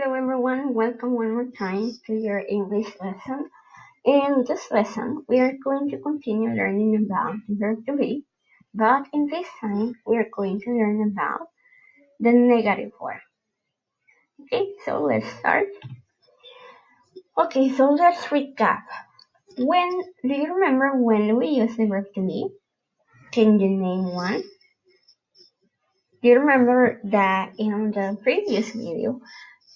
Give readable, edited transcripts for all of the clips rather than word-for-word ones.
Hello everyone, welcome one more time to your English lesson. In this lesson, we are going to continue learning about the verb to be, but in this time, we are going to learn about the negative form. Okay, so let's start. Okay, so let's recap. Do you remember when we use the verb to be? Can you name one? Do you remember that in the previous video,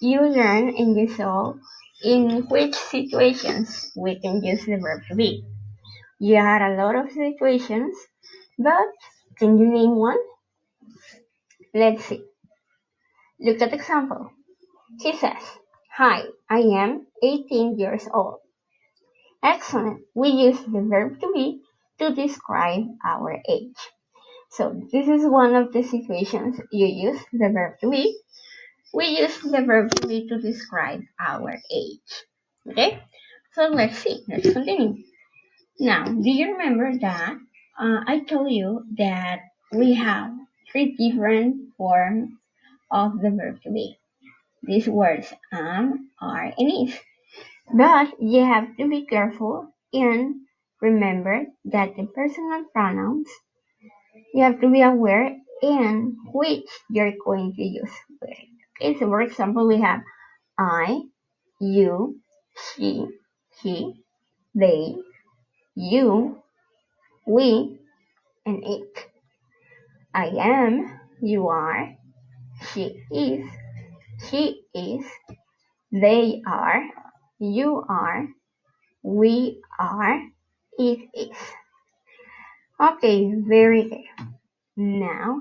you learned and you saw in which situations we can use the verb to be? You had a lot of situations, but can you name one? Let's see. Look at the example. She says, "Hi, I am 18 years old." Excellent. We use the verb to be to describe our age. So this is one of the situations you use the verb to be. We use the verb to be to describe our age. Okay? So let's see. Let's continue. Now, do you remember that I told you that we have three different forms of the verb to be? These words am, are, and is. But you have to be careful and remember that the personal pronouns, you have to be aware in which you're going to use with. Okay, so for example, we have I, you, she, he, they, you, we, and it. I am, you are, she is, they are, you are, we are, it is. Okay, very good. Now,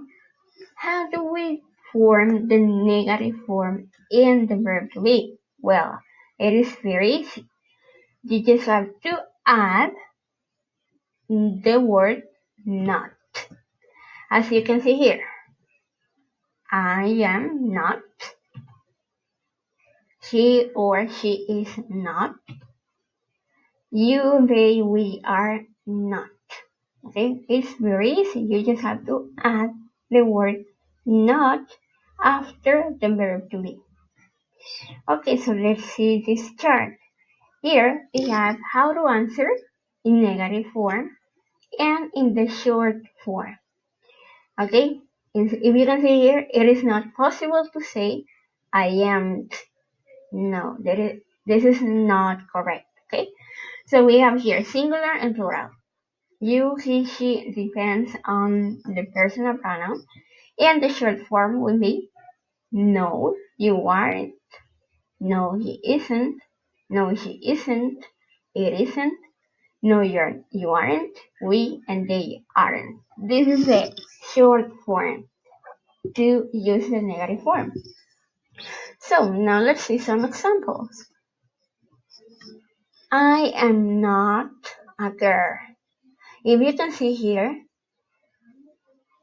how do we form the negative form in the verb to be? Well, it is very easy. You just have to add the word not. As you can see here, I am not. He or she is not. You, they, we are not. Okay, it's very easy. You just have to add the word not after the verb to be. Okay, so let's see this chart. Here we have how to answer in negative form and in the short form. Okay, if you can see here, it is not possible to say I am. No, this is not correct. Okay, so we have here singular and plural. You, he, she depends on the personal pronoun, and the short form will be no, you aren't. No, he isn't. No, she isn't. It isn't. No, you aren't. We and they aren't. This is the short form to use the negative form. So now let's see some examples. I am not a girl. If you can see here,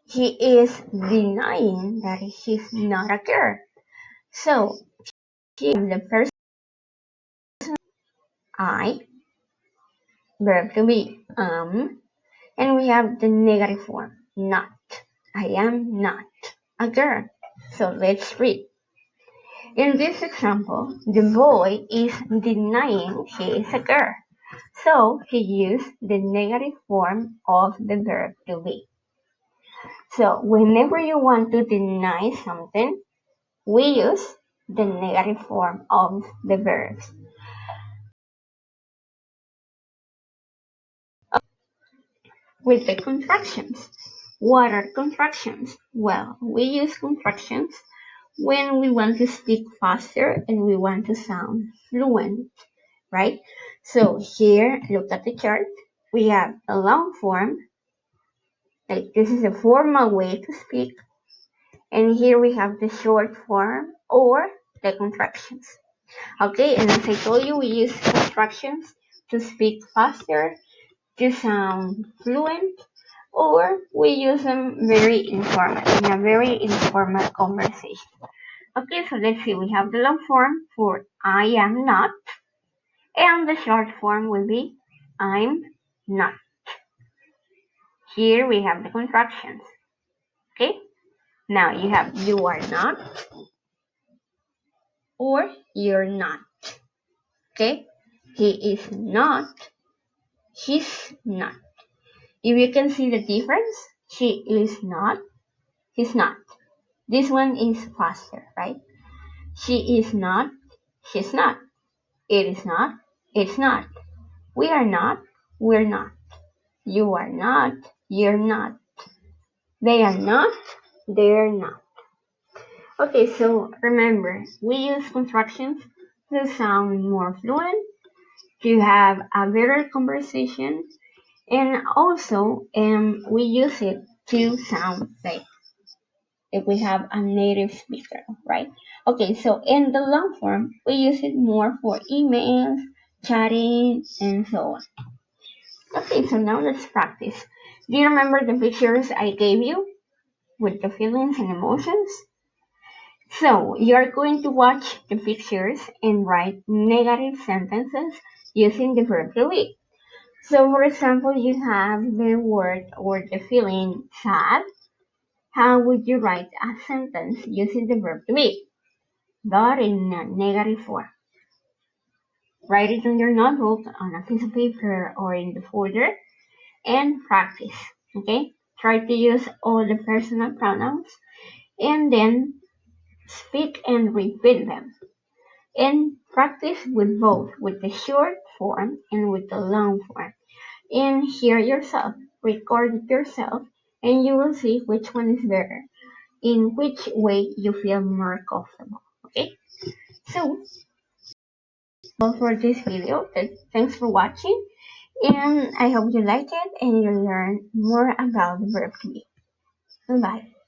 he is denying that he's not a girl. So here the person I, verb to be and we have the negative form not. I am not a girl. So let's read. In this example, the boy is denying he is a girl. So he used the negative form of the verb to be. So whenever you want to deny something, we use the negative form of the verbs. With the contractions. What are contractions? Well, we use contractions when we want to speak faster and we want to sound fluent, right? So here, look at the chart. We have a long form, like this is a formal way to speak. And here we have the short form or the contractions. Okay, and as I told you, we use contractions to speak faster, to sound fluent, or we use them very informal, in a very informal conversation. Okay, so let's see, we have the long form for I am not, and the short form will be I'm not. Here we have the contractions. Okay, now you have you are not, or you're not. Okay? He is not. She's not. If you can see the difference, she is not. He's not. This one is faster, right? She is not. She's not. It is not. It's not. We are not. We're not. You are not. You're not. They are not. They're not. Okay, so remember, we use constructions to sound more fluent, to have a better conversation, and also we use it to sound like if we have a native speaker, right? Okay, so in the long form, we use it more for emails, chatting, and so on. Okay, so now let's practice. Do you remember the pictures I gave you with the feelings and emotions? So you're going to watch the pictures and write negative sentences using the verb to be. So for example, you have the word or the feeling sad. How would you write a sentence using the verb to be, but in a negative form? Write it on your notebook, on a piece of paper, or in the folder, and practice. Okay? Try to use all the personal pronouns, and then speak and repeat them. And practice with both, with the short form and with the long form. And hear yourself, record it yourself, and you will see which one is better, in which way you feel more comfortable. Okay? So, all for this video. Thanks for watching, and I hope you like it and you learn more about the verb to be. Bye bye.